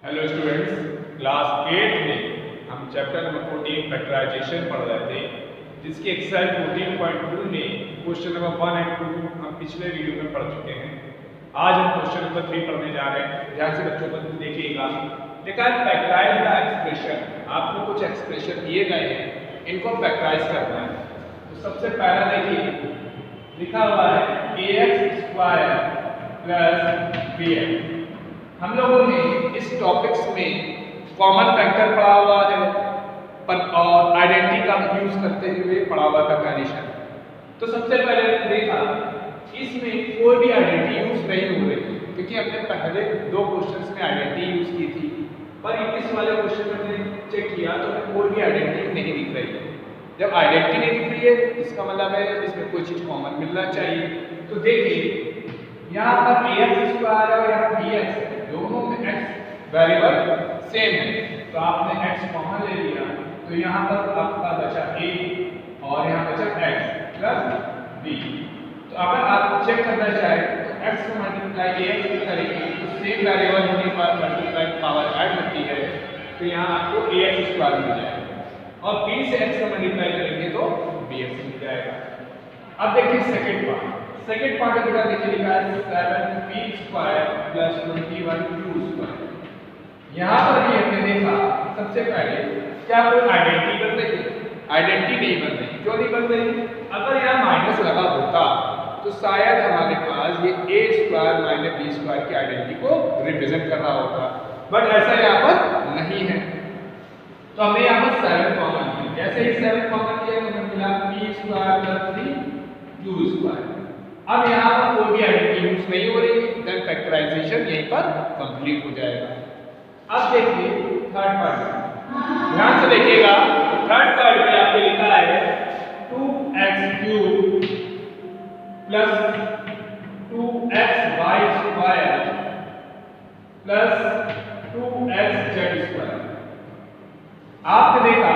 Hello students, class 8 में हम chapter number 14 factorisation पढ़ रहे थे, जिसकी एक्सरसाइज 14.2 में क्वेश्चन नंबर 1 एंड 2 हम पिछले वीडियो में पढ़ चुके हैं। आज हम क्वेश्चन नंबर 3 पढ़ने जा रहे हैं। ध्यान से बच्चों को देखिएगा। देखा फैक्टराइज द एक्सप्रेशन, आपको कुछ एक्सप्रेशन दिए गए हैं, इनको फैक्टराइज करना है। तो सबसे पहला देखिए, लिखा हुआ है ax² + bx। हम लोगों ने इस टॉपिक्स में कॉमन फैक्टर पढ़ा हुआ है पर और आइडेंटिटी का यूज करते हुए पढ़ा हुआ था कंडीशन। तो सबसे पहले देखा इसमें कोई भी आइडेंटिटी यूज नहीं हो रही, क्योंकि हमने पहले दो क्वेश्चंस में आइडेंटिटी यूज की थी, पर इस वाले क्वेश्चन में हमने चेक किया तो हमें कोई भी आइडेंटिटी नहीं दिख रही है। जब आइडेंटिटी नहीं दिख रही है इसका मतलब है इसमें कोई चीज कॉमन मिलना चाहिए। तो देखिए यहाँ पर ax² है और यहाँ bx है, दोनों में x वेरिएबल सेम है, तो आपने x कॉमन ले लिया, तो यहाँ पर आपका बचा a और यहाँ बचा x + b। तो अगर आप चेक करना चाहें तो x को मल्टीप्लाई ax से करेंगे तो सेम वेरिएबल होने पर मल्टीप्लाई पावर ऐड होती है, तो यहाँ आपको ax² मिल जाएगा और b से x का मल्टीप्लाई करेंगे तो bx मिल जाएगा। अब देखिए सेकंड पार्ट में बेटा देखिए लिखा है 7p² + 21q²। यहाँ पर भी हमने देखा सबसे पहले क्या कोई आइडेंटिटी बन रही है? आइडेंटिटी नहीं बन रही। क्यों नहीं बन रही? अगर यहाँ माइनस लगा होता तो शायद हमारे पास ये a² - b² की आइडेंटिटी को रिप्रेजेंट कर रहा होता, बट ऐसा यहाँ पर नहीं है। तो हमने यहाँ पर 7 कॉमन लिया। जैसे ही 7 कॉमन लिया तो हमें मिला p² + 3q²। अब यहाँ पर कोई भी आइडेंटिटी यूज नहीं हो रही, देन फैक्टराइजेशन यहीं पर कंप्लीट हो जाएगा। अब देखिए थर्ड पार्ट, ध्यान से देखिएगा। थर्ड पार्ट में आपने लिखा है 2x³ + 2xy² + 2xz²। आपने देखा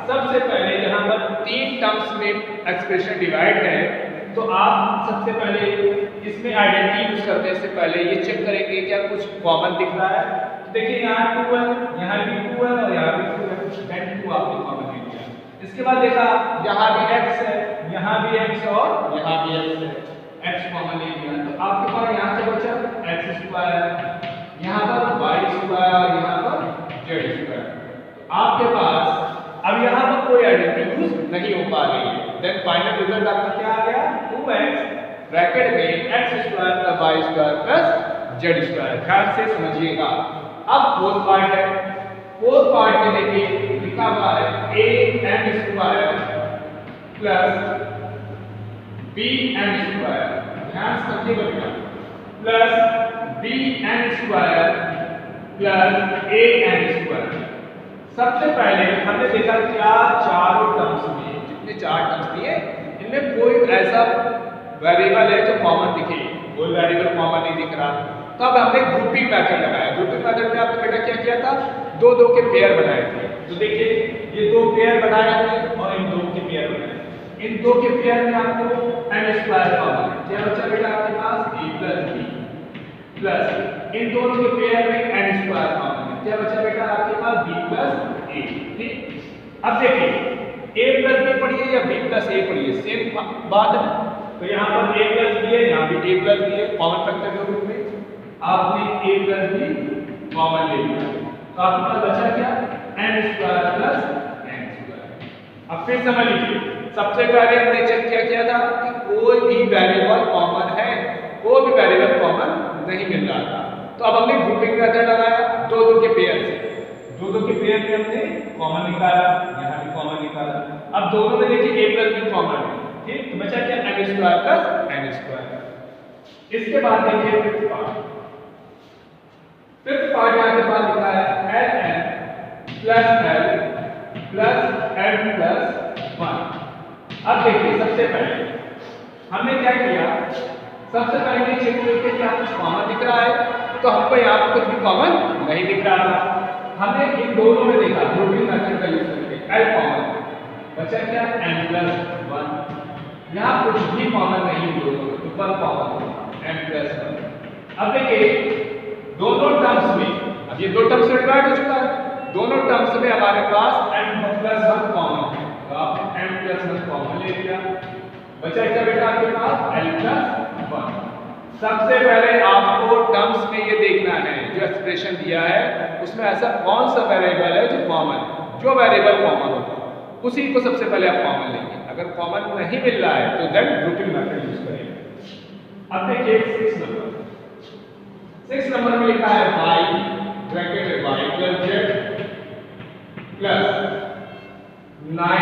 सबसे पहले यहाँ पर 3 टर्म्स में एक्सप्रेशन डिवाइड है, तो आप सबसे पहले इसमें आइडेंटिटी यूज करने से पहले ये चेक करेंगे क्या कुछ कॉमन दिख रहा है। तो देखिए यहाँ 2 है, यहाँ भी 2 है और यहाँ भी 2 है, कुछ 2 आपने कॉमन ले लिया। इसके बाद देखा यहाँ भी x है, यहाँ भी x और यहाँ भी x है, x कॉमन ले लिया, तो आपके पास यहाँ से बचा x², यहाँ पर y² और यहाँ पर z²। आपके पास अब यहाँ पर कोई आइडेंटिटी यूज नहीं हो पा रही है, देन फाइनल रिजल्ट आपका क्या आ गया 2x ब्रैकेट में x² + y² + z²। ध्यान से समझिएगा। अब फोर्थ पार्ट है। फोर्थ पार्ट में देखिए लिखा हुआ है am² + bm²। ध्यान से समझिएगा बेटा, +bm² + am²। सबसे पहले हमने देखा क्या चारों टर्म्स में जितने 4 टर्म्स दिए इनमें कोई ऐसा वेरिएबल है जो कॉमन दिखे, कोई वेरिएबल कॉमन नहीं दिख रहा। तो अब हमने ग्रुपिंग मेथड लगाया। ग्रुपिंग मेथड में आपने बेटा क्या किया था, 2-2 के पेयर बनाए थे। तो देखिए ये 2 पेयर बनाए हमने और इन 2 के पेयर बनाए। इन 2 के पेयर में आपको m² कॉमन है, क्या बचा बेटा आपके पास a + b प्लस इन दोनों के पेयर में n² कॉमन है, क्या बचा बेटा आपके पास b + a। ठीक, अब देखिए a + b पढ़िए या b + a पढ़िए सेम बात है। तो यहाँ पर a + b है, यहाँ भी a + b है, कॉमन फैक्टर के रूप में आपने a + b कॉमन ले लिया, तो आपके पास बचा क्या n² + n²। अब फिर समझ लीजिए, सबसे पहले हमने चेक किया था कि कोई भी वेरिएबल कॉमन है, कोई भी वेरिएबल कॉमन नहीं मिल रहा था। तो अब हमने ग्रुपिंग मेथड लगाया 2-2 के पेयर से, 2-2 के पेयर में हमने कॉमन निकाला, यहाँ भी कॉमन निकाला। अब दोनों में देखिए a + b कॉमन है, ठीक, तो बचा क्या m² + n²। इसके बाद देखिए फिफ्थ पार्ट यहाँ के पास लिखा है ln + l + m + 1। अब देखिए सबसे पहले हमने क्या किया, सबसे पहले चेक करके क्या कुछ कॉमन दिख रहा है, तो हमको यहाँ पर कुछ भी कॉमन नहीं दिख रहा था। हमने इन दोनों में देखा ग्रुपिंग मेथड का यूज करके l कॉमन बचा क्या m + 1। यहाँ कुछ भी कॉमन नहीं है, दोनों में ऊपर कॉमन m + 1। अब देखिए दोनों टर्म्स में अब ये दो टर्म्स से डिवाइड हो चुका है, दोनों टर्म्स में हमारे पास m+1 कॉमन है, तो आपने m+1 कॉमन ले लिया, बचा क्या बेटा आपके पास l+1। सबसे पहले आपको टर्म्स में ये देखना है जो एक्सप्रेशन दिया है उसमें ऐसा कौन सा वेरिएबल है जो कॉमन है। जो वेरिएबल कॉमन होगा उसी को सबसे पहले आप कॉमन लेंगे, अगर कॉमन नहीं मिल रहा है तो देन ग्रुपिंग मेथड यूज करेंगे। अब देखिए 6 नंबर में लिखा है y ब्रैकेट में y + z प्लस 9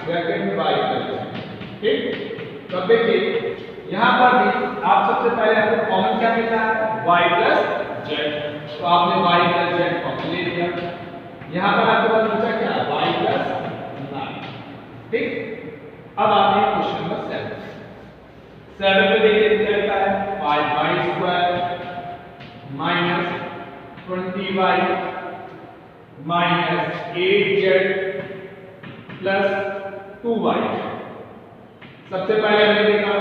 ब्रैकेट में y + z, ठीक। तो अब देखिए यहाँ पर भी आप सबसे पहले आपको कॉमन क्या मिल रहा है y + z, तो आपने y + z कॉमन ले लिया। यहाँ पर आपके पास बचा क्या y + 9, ठीक। अब आते हैं क्वेश्चन नंबर 7 में देखिए क्या लिखा है 5y² - 20y - 8z + 2y। सबसे पहले हमने देखा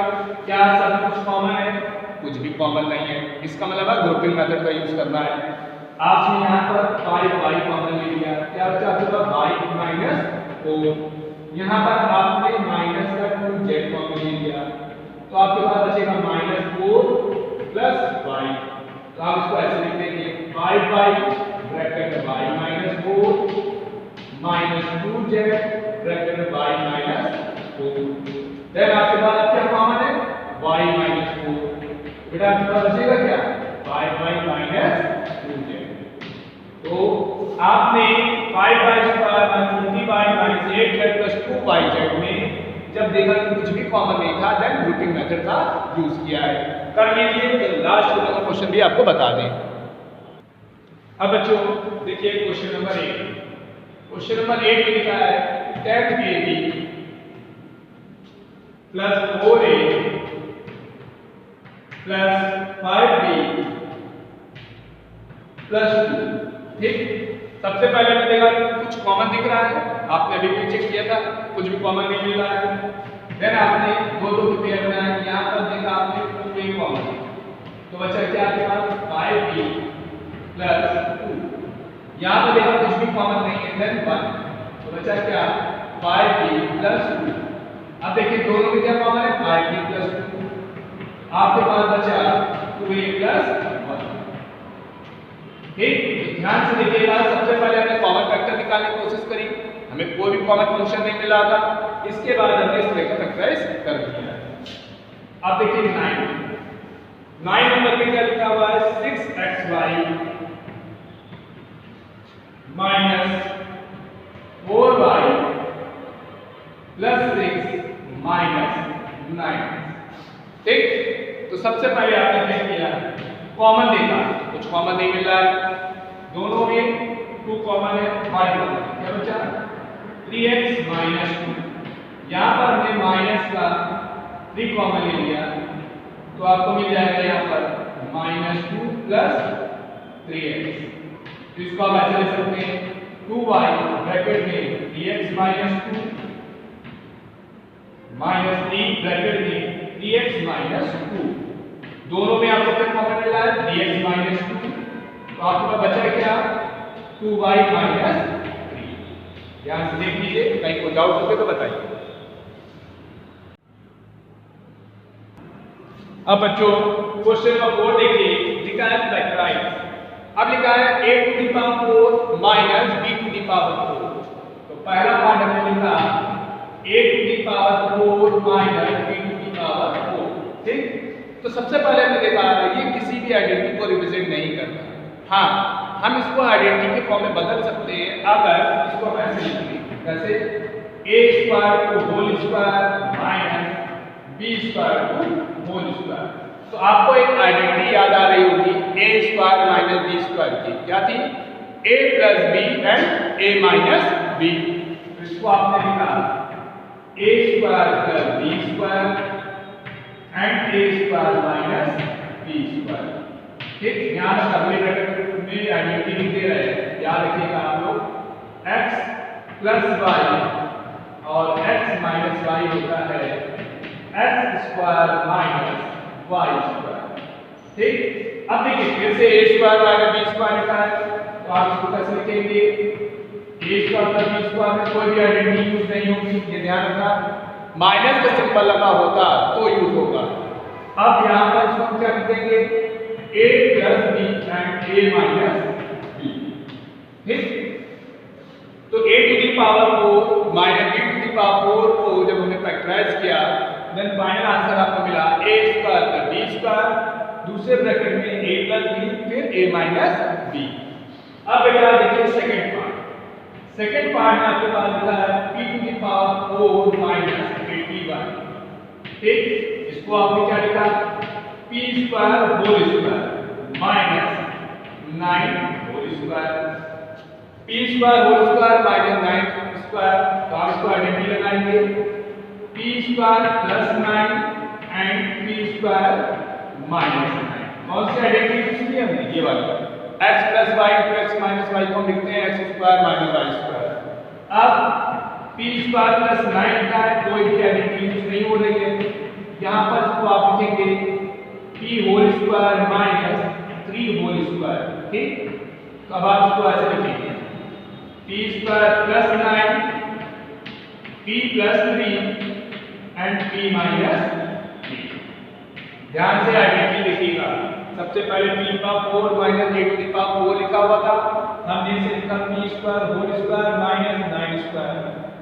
क्या सब कुछ कॉमन है, कुछ भी कॉमन नहीं है, इसका मतलब है ग्रुपिंग मेथड का यूज करना है। आपने यहाँ पर 5y कॉमन ले लिया, क्या बचा आपके पास y - 4, यहाँ पर आपने माइनस का 2z कॉमन ले लिया, तो आपके पास बचेगा -4 + y, तो आप इसको ऐसे लिख देंगे 5y ब्रैकेट में y - 4 - 2z ब्रैकेट में y - 4। देन आपके पास क्या कॉमन है y - 4, बेटा आपके पास बचेगा क्या 5y - 2z। तो आपने 5y² - 20y - 8z + 2yz में जब देखा कि कुछ भी कॉमन नहीं था देन ग्रुपिंग मेथड का यूज किया है। कर लीजिए, तो लास्ट वाला क्वेश्चन भी आपको बता दें। अब बच्चों देखिए क्वेश्चन नंबर 8, क्वेश्चन नंबर 8 में लिखा है 10ab + 4a + 5b + 2, ठीक। सबसे पहले मैं देखा कुछ कॉमन दिख रहा है, आपने अभी भी चेक किया था कुछ भी कॉमन नहीं मिल रहा है। देन आपने दो के पेयर बनाए, यहाँ पर देखा आपने 2a कॉमन, तो बचा क्या आपके पास 5b + 2। यहाँ पर देखा कुछ भी कॉमन नहीं है देन 1, तो बचा क्या 5b + 2। अब देखिए दोनों में क्या कॉमन है 5b + 2, आपके पास बचा 2a + 1, ठीक। तो ध्यान से देखिएगा, सबसे पहले हमने कॉमन फैक्टर निकालने की कोशिश करी, हमें कोई भी कॉमन फंक्शन नहीं मिला था, इसके बाद हमने इस तरह का फैक्टराइज कर दिया। अब देखिए 9 नंबर में क्या लिखा हुआ है 6xy - 4y + 6 - 9, ठीक। तो सबसे पहले आपने क्या किया कॉमन देखा, कुछ कॉमन नहीं मिल रहा है, दोनों में 2 कॉमन है 5 कॉमन, क्या बचा 3x - 2। यहाँ पर हमने माइनस का 3 कॉमन ले लिया, तो आपको मिल जाएगा यहाँ पर -2 + 3x। तो इसको आप ऐसे लिख सकते हैं 2y ब्रैकेट में 3x - 2 -3 ब्रैकेट में 3x - 2, दोनों में आपको क्या कॉमन मिला है 3x - 2, तो आपके पास बचा क्या 2y - 3। ध्यान से देख लीजिए, कहीं कोई डाउट हो तो बताइए। अब बच्चों क्वेश्चन नंबर 4 देखिए, लिखा है फैक्टराइज। अब लिखा है a to the power 4 minus b to the power 4। तो पहला पार्ट हमने लिखा a to the power 4 minus b to the power 4, ठीक। तो सबसे पहले हमने देखा ये किसी भी आइडेंटिटी को रिप्रेजेंट नहीं करता। हाँ, हम इसको आइडेंटिटी के फॉर्म में बदल सकते हैं अगर इसको हम ऐसे लिखेंगे, कैसे a² to whole square minus b² to whole square. तो आपको एक आइडेंटिटी याद आ रही होगी a² - b² की, क्या थी a + b and a - b। तो इसको आपने लिखा a² + b² and a² - b², ठीक। यहाँ पर अगले ब्रैकेट में आइडेंटिटी दे रहे हैं, याद रखिएगा आप लोग x + y और x - y होता है x² - y², ठीक। अब देखिए फिर से a² - b² लिखा है, तो आप इसको कैसे लिखेंगे? a square plus b square में कोई भी आइडेंटिटी यूज नहीं होगी, ये ध्यान रखना। माइनस का सिंबल लगा होता तो यूज होगा। अब यहाँ पर इसको हम क्या लिख देंगे? a plus b and a minus b। ठीक, तो a to the power 4 minus b to the power 4 को जब हमने फैक्टराइज किया, देन फाइनल आंसर आपको मिला a square plus b square, दूसरे ब्रैकेट में a प्लस b फिर a माइनस b। अब बेटा देखिए सेकंड पार्ट। सेकंड पार्ट में आपके पास लिखा है p to the power 4 minus 81। ठीक, इसको आपने क्या लिखा? p square whole square minus 9 whole square. p square whole square minus 9 square, तो आप इसको आइडेंटिटी लगाएंगे p square plus 9 and p square minus 9। कौन सी आइडेंटिटी यूज की हमने? ये वाली x plus y into x minus y को हम लिखते हैं x square minus y square. अब p स्क्वायर प्लस 9 का कोई भी आइडेंटिटी यूज नहीं हो रही है, यहाँ पर इसको आप लिखेंगे p whole square minus 3 whole square. ठीक, तो अब आप इसको ऐसे लिखेंगे p square plus 9 p plus 3 and p minus 3। ध्यान से आइडेंटिटी लिखिएगा। सबसे पहले p का 4 minus a to the power 4 लिखा हुआ था, हमने इसे लिखा p square whole square minus 9 square.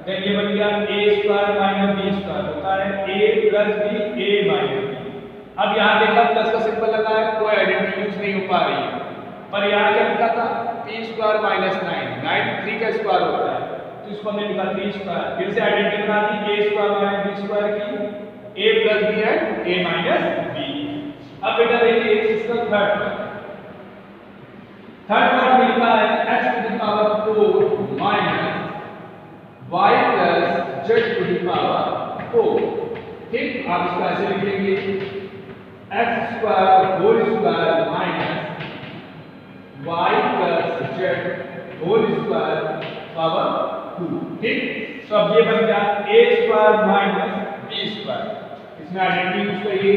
Then ये बन गया a square minus b square होता है a plus b a minus b। अब यहाँ देखा प्लस का सिंबल लगा है, कोई आइडेंटिटी यूज नहीं हो पा रही है, पर यहाँ क्या लिखा था? p स्क्वायर माइनस 9 3 का स्क्वायर होता है, तो इसको हमने लिखा 3 स्क्वायर। फिर से आइडेंटिटी बना दी a square minus b square की, a plus b and a minus b। अब बेटा देखिए इसका थर्ड पार्ट में लिखा है x to the power 4 minus y plus z to the power 4। ठीक, आप इसको ऐसे लिखेंगे x square whole square minus y plus z whole square power 2। ठीक, तो अब ये बन गया a square minus b square. इसमें आइडेंटिटी यूज करिए,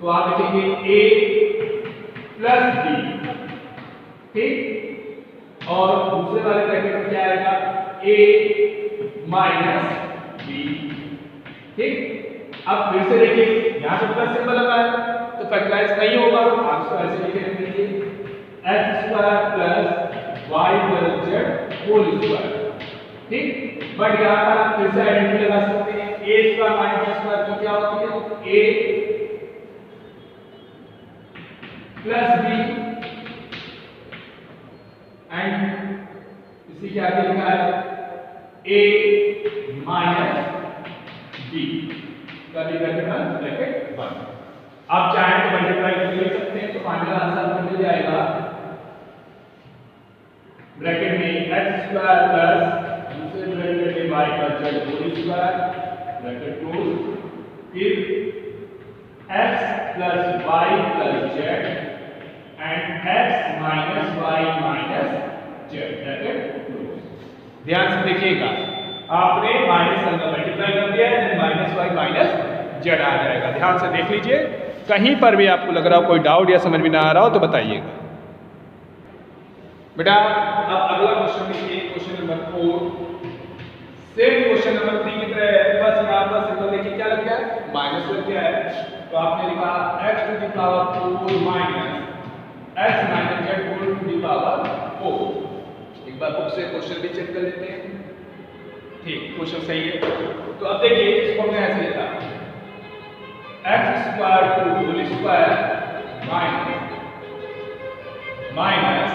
तो आप लिखेंगे a प्लस b। ठीक, और दूसरे वाले ब्रैकेट में क्या आएगा? a minus b। ठीक, अब फिर से देखिए यहाँ पे प्लस सिंबल लगा है तो फैक्टराइज नहीं होगा, आप इसको ऐसे लिखेंगे x square plus y plus z whole square. ठीक, बट यहाँ पर आप फिर से आइडेंटिटी लगा सकते हैं a square minus b square तो क्या होती है? a प्लस b एंड इसी के आगे लिखा है a माइनस b कभी ब्रैकेट 1। आप चाहें तो मल्टीप्लाई कर सकते हैं, तो फाइनल आंसर आपको मिल जाएगा ब्रैकेट में x स्क्वायर प्लस दूसरे ब्रैकेट में y plus z whole square bracket close, फिर x plus y plus z and x minus y minus z bracket close. ध्यान से देखिएगा, आपने माइनस का मल्टीप्लाई कर दिया है, then minus y minus z आ जाएगा। ध्यान से देख लीजिए, कहीं पर भी आपको लग रहा हो कोई डाउट या समझ में ना आ रहा हो तो बताइएगा। बेटा अब अगला क्वेश्चन देखिए, question number 4 same question number 3 की तरह है, बस यहाँ पर सिंबल देखिए क्या लग गया है? माइनस लग गया है, तो आपने लिखा x to the power 4 minus x minus z whole to the power 4। एक बार बुक से क्वेश्चन भी चेक कर लेते हैं। ठीक, क्वेश्चन सही है। तो अब देखिए इसको हमने ऐसे लिखा x square to whole square minus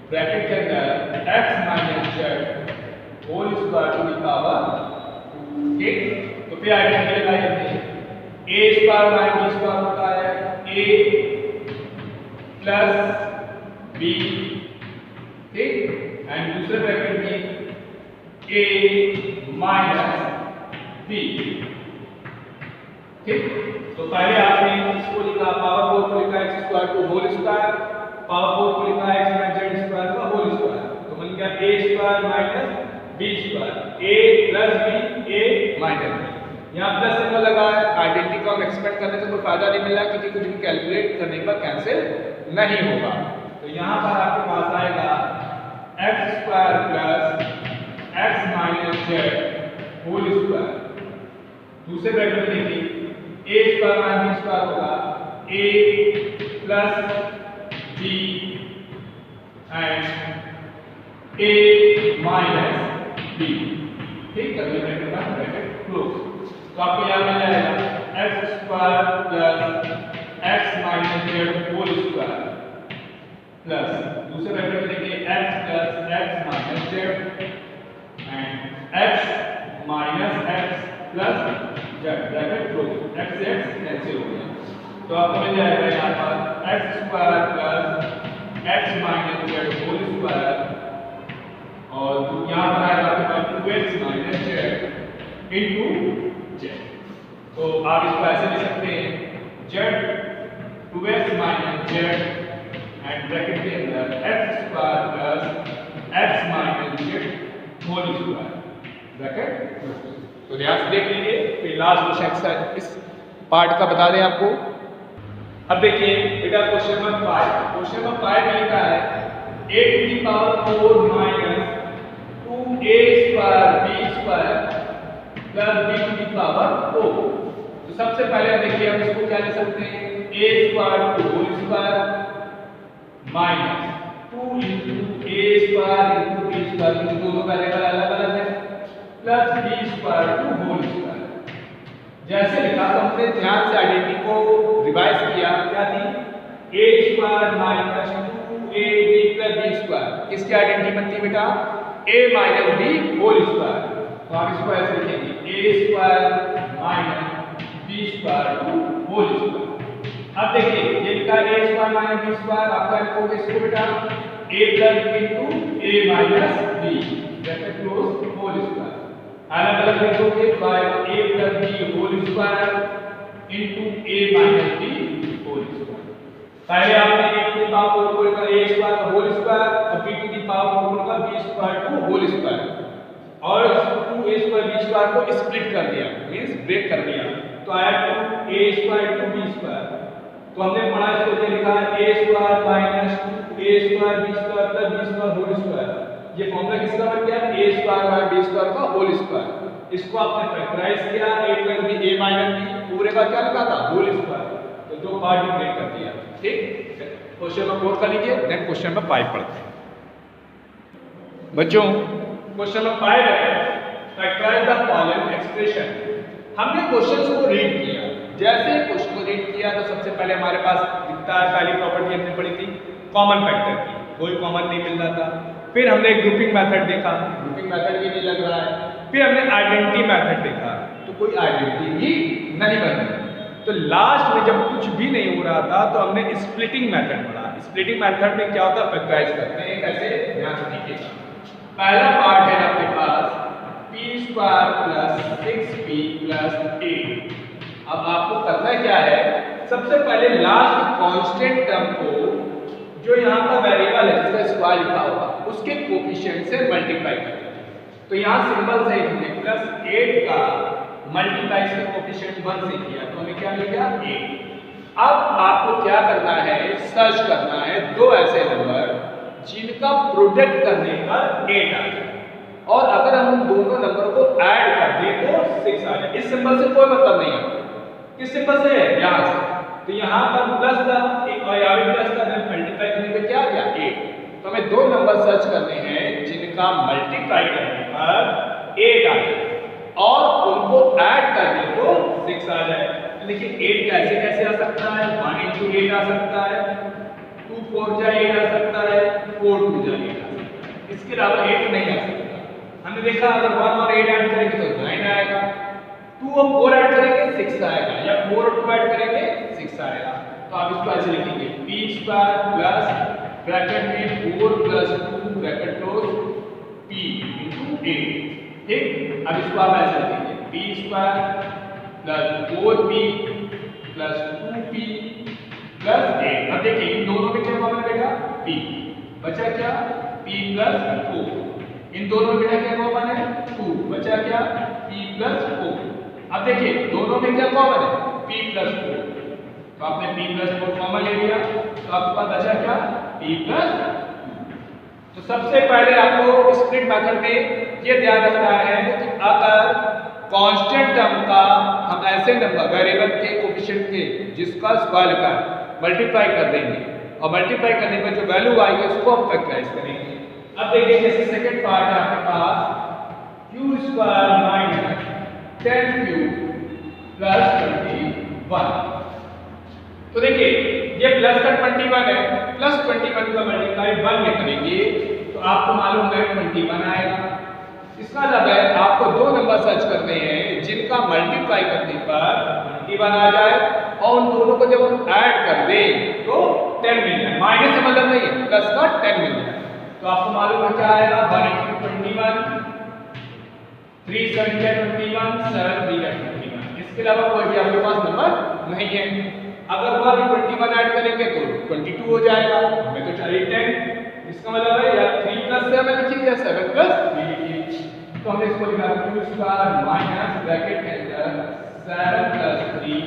bracket के अंदर x minus z whole square to the power 2। ठीक, तो फिर आइडेंटिटी लगाई हमने a square minus b square होता है a प्लस b। ठीक, एंड दूसरे ब्रैकेट में a माइनस b। ठीक, तो पहले आपने इसको लिखा पावर 4 को लिखा x square to whole square, power 4 को लिखा x माइनस z स्क्वायर का होल स्क्वायर, तो बन गया a square minus b square, a plus b a minus b। यहाँ प्लस सिंबल लगा है, आइडेंटिटी को हम एक्सपेंड करने से कोई फायदा नहीं मिल रहा क्योंकि कुछ भी कैलकुलेट करने के बाद कैंसिल नहीं होगा। तो यहाँ पर आपके पास आएगा X square plus x minus Z whole square. दूसरे ब्रैकेट में देखिए A square minus B square होगा A plus B and A minus B. ठीक है, ब्रैकेट का ब्रैकेट क्लोज। तो आपको यहाँ मिल जाएगा x square plus x minus Z whole square plus दूसरे ब्रैकेट में देखिए x plus x minus z and x minus x plus z bracket close. X से एक्स कैंसिल हो गया, तो आपको मिल जाएगा यहाँ पर x square plus x minus Z whole square और यहाँ पर आएगा आपके पास 2x minus z into z. तो आप इसको ऐसे लिख सकते हैं z 2x minus z and bracket के अंदर x square plus x minus Z whole square bracket. तो ध्यान से देख लीजिए, फिर लास्ट क्वेश्चन इस पार्ट का बता दें आपको। अब देखिए बेटा क्वेश्चन नंबर 5। क्वेश्चन नंबर 5 में लिखा है a to the power 4 minus 2a square b square plus b to the power 4। तो सबसे पहले देखिए हम इसको क्या लिख सकते हैं a square to whole square minus 2 into a square into b square, क्योंकि दोनों वेरिएबल अलग अलग है, plus b square to whole square. जैसे लिखा तो हमने ध्यान से आइडेंटिटी को रिवाइज किया, क्या थी a square minus 2ab plus b square. किसकी आइडेंटिटी बनती है बेटा a minus b whole square. तो आप इसको ऐसे लिखेंगे a square minus b square to whole square. अब देखिए ये लिखा है a square minus b square, आपका लिखोगे इसको बेटा a plus b into a minus b bracket close whole square. अलग अलग लिखोगे by a plus b whole square into a minus b whole square. पहले आपने a टू द पावर 4 को a स्क्वायर का होल स्क्वायर और b to the power 4 का b square to whole square और 2a स्क्वायर b स्क्वायर को split कर दिया, मींस ब्रेक कर दिया, तो आया 2a square to b square. तो हमने पढ़ा इसको ये लिखा है a square minus 2a square b square plus b square whole square. ये फॉर्मूला किसका बन गया a square minus b square का होल स्क्वायर। इसको आपने फैक्टराइज किया a plus b a minus b, पूरे का क्या लिखा था होल स्क्वायर, तो दो पार्ट में ब्रेक कर दिया। ठीक, क्वेश्चन नंबर 4 कर लीजिए, देन क्वेश्चन नंबर 5 पढ़ते हैं बच्चों। क्वेश्चन नंबर 5 है फैक्टराइज द फॉलोइंग एक्सप्रेशन। हमने क्वेश्चंस को रीड किया, जैसे क्वेश्चन को रीड किया तो सबसे पहले हमारे पास दिखता है पहली प्रॉपर्टी हमने पढ़ी थी कॉमन फैक्टर की, कोई कॉमन नहीं मिल रहा था। फिर हमने ग्रुपिंग मेथड देखा, ग्रुपिंग मेथड भी नहीं लग रहा है। फिर हमने आइडेंटिटी मेथड देखा, तो कोई आइडेंटिटी भी नहीं बन रही। तो लास्ट में जब कुछ भी नहीं हो रहा था तो हमने स्प्लिटिंग मेथड पढ़ा। स्प्लिटिंग मेथड में क्या होता है, फैक्टराइज करते हैं कैसे, ध्यान से देखिएगा। पहला पार्ट है आपके पास p square plus 6p plus 8। अब आपको करना क्या है, सबसे पहले लास्ट कांस्टेंट टर्म को जो यहाँ का वेरिएबल है जिसका स्क्वायर लिखा होगा उसके कोफिशिएंट से मल्टीप्लाई करना है। तो यहाँ सिंबल से हमने प्लस 8 का मल्टीप्लाई से कोफिशिएंट 1 से किया, तो हमें क्या मिल गया 8। अब आपको क्या करना है, सर्च करना है दो ऐसे नंबर जिनका प्रोडक्ट करने पर 8 आ जाए, और अगर हम उन दोनों नंबर को ऐड कर दें तो 6 आ जाए। इस सिंबल से कोई मतलब नहीं है, किस सिंबल से है, यहाँ से। तो यहाँ पर प्लस था और यहाँ भी प्लस था, मल्टीप्लाई करने पे क्या आ गया 8। तो हमें दो नंबर सर्च करने हैं जिनका मल्टीप्लाई करने पर 8 आ जाए और उनको ऐड कर दें तो 6 आ जाए। तो देखिए 8 कैसे कैसे आ सकता है, 1 into 8 आ सकता है, 2 4 जा 8 आ सकता है, 4 2 जा 8 आ सकता है, इसके अलावा 8 नहीं आ सकता। हमने देखा अगर 1 और 8 ऐड करेंगे तो 9 आएगा, 2 और 4 ऐड करेंगे 6 आएगा, या 4 और 2 ऐड करेंगे 6 आएगा। तो आप इसको ऐसे लिखेंगे p स्क्वायर प्लस ब्रैकेट में 4 plus 2 bracket close p into 8। ठीक, अब इसको आप ऐसे लिखेंगे p square plus 4p plus 2p plus 8। अब देखिए इन दोनों में क्या कॉमन बेटा p, बचा क्या p प्लस 4। इन दोनों में बेटा क्या कॉमन है 2, बचा क्या p प्लस 4। अब देखिए दोनों में क्या कॉमन है p प्लस 4। तो आपने p+4 कॉमन ले लिया, तो आपके पास बचा क्या, p+2। तो सबसे पहले आपको स्प्लिट मेथड में ये ध्यान रखना है कि अगर कांस्टेंट टर्म का हम ऐसे नंबर वेरिएबल के कोफिशिएंट के जिसका स्क्वायर कर मल्टीप्लाई कर देंगे और मल्टीप्लाई करने पर जो वैल्यू आएगी उसको हम फैक्टराइज करेंगे। अब देखिए जैसे सेकंड पार्ट है आपके पास q² - 10q + 21। तो देखिए ये प्लस का 21 है, प्लस 21 का मल्टीप्लाई 1 में करेंगे तो आपको मालूम है 21 आएगा। इसका मतलब है आपको दो नंबर सर्च करने हैं जिनका मल्टीप्लाई करने पर 21 आ जाए और उन दोनों को जब हम ऐड कर दें तो 10 मिल जाए। माइनस से मतलब नहीं है, प्लस का 10 मिल जाए। तो आपको मालूम है क्या आएगा, 1 × 21, 3 × 7 = 21, 7 × 3 = 21। इसके अलावा कोई भी आपके पास नंबर नहीं है। अगर 1 × 21 ऐड करेंगे तो 22 हो जाएगा, हमें तो चाहिए 10। इसका मतलब है या 3 + 7 लिखिए या 7 + 3 लिखिए। तो हमने इसको लिखा q² माइनस ब्रैकेट के अंदर 7 + 3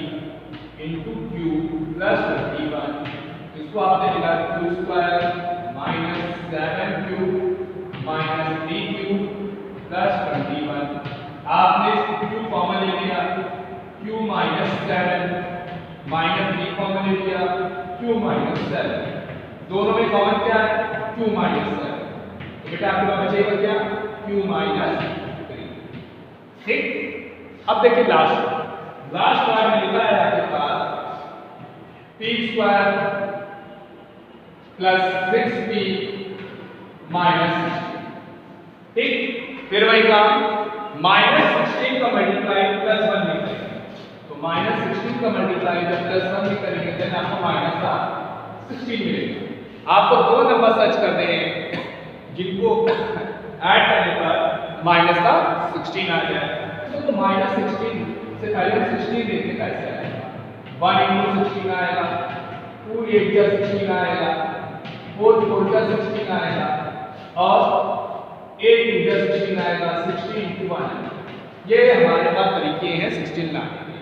× q + 21। इसको आपने लिखा q² - 7q - 3q + 21। आपने q कॉमन ले लिया, q - 7 -3 कॉमन ले लिया, q - 7 दोनों में कॉमन क्या है, q - 7। तो बेटा आपके पास बचेगा क्या, q - 3। ठीक। अब देखिए लास्ट बार में लिखा है आपके पास p² + 6p - 16। ठीक, फिर वही काम -16 का मल्टीप्लाई +1 में करेंगे तो -16 का मल्टीप्लाई जब +1 में करेंगे देन आपको -16 मिलेगा। आपको दो नंबर सर्च करने हैं जिनको ऐड करने पर माइनस का 16 आ जाए। तो -16 से पहले 16 देखने कैसे आएगा, 1 × 16 आएगा, 2 × 8 = 16 आएगा, 4 × 4 = 16 आएगा और 8 × 16 आएगा, 16 × 1। ये हमारे पास तरीके हैं 16 लाने के।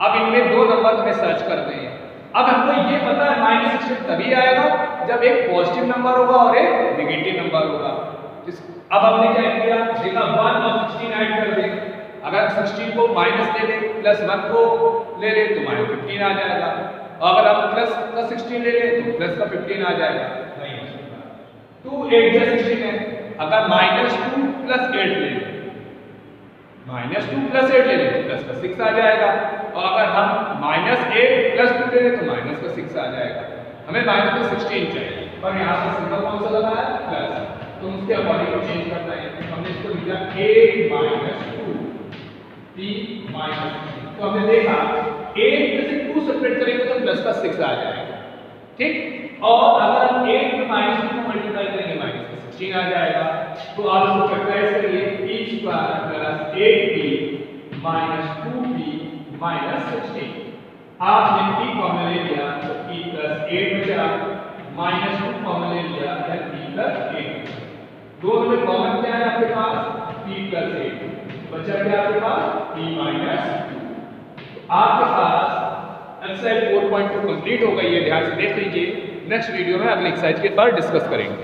अब इनमें दो नंबर हमें सर्च करते हैं। अब हमको ये पता है -16 तभी आएगा जब एक पॉजिटिव नंबर होगा और एक नेगेटिव नंबर होगा। अब हमने क्या किया, देखा 1 और 16 ऐड कर दें। अगर 16 को माइनस ले लें प्लस 1 को ले लें तो -15 आ जाएगा, और अगर हम प्लस का 16 ले लें तो प्लस का 15 आ जाएगा। नहीं, 2 8 = 16 है। अगर -2 + 8 ले लें, -2 + 8 ले लें तो प्लस का 6 आ जाएगा, और अगर हम -8 + 2 ले लें तो माइनस का 6 आ जाएगा। हमें माइनस का 16 चाहिए, पर यहाँ से सिंबल कौन सा लगा है, प्लस, तो उसके अकॉर्डिंग को चेंज करना है। हमने इसको लिखा 8 - 2 p - 16। तो हमने देखा 8 में से 2 सेपरेट करेंगे तो प्लस का 6 आ जाएगा। ठीक, और अगर हम 8 में -2 को मल्टीप्लाई करेंगे माइनस का 16 आ जाएगा। तो आप इसको फैक्टराइज करिए, p² + 8p - 2p - 16। आपने p कॉमन ले लिया तो p + 8 बचा, -2 कॉमन ले लिया तो p + 8। दोनों में कॉमन क्या है आपके पास, p + 8 बचा क्या आपके पास, p - 2। आपके पास एक्सरसाइज 4.2 कंप्लीट हो गई है। ध्यान से देख लीजिए। नेक्स्ट वीडियो में अगले एक्सरसाइज के बारे में डिस्कस करेंगे।